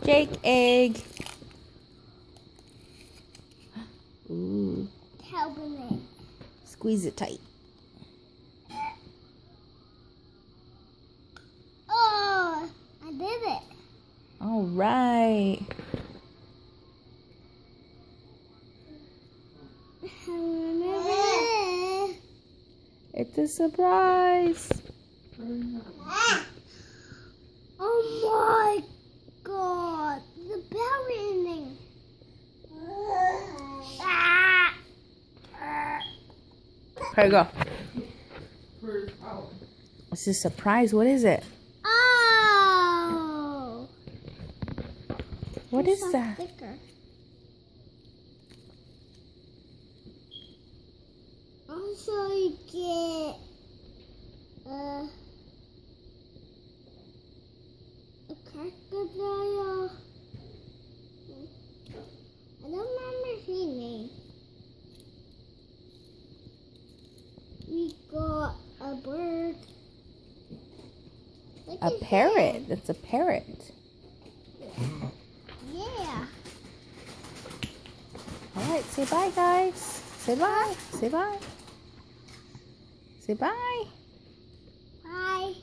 Jake egg. Ooh. Helping it. Squeeze it tight. Oh, I did it. All right. It's a surprise. Oh my God, the bell ringing. Here you go. It's a surprise. What is it? Oh. What is that? Thicker. Also, you get a crocodile. I don't remember his name. We got a bird. Look A at parrot. him. That's a parrot. Yeah. All right. Say bye, guys. Say bye. Say bye. Say bye. Bye.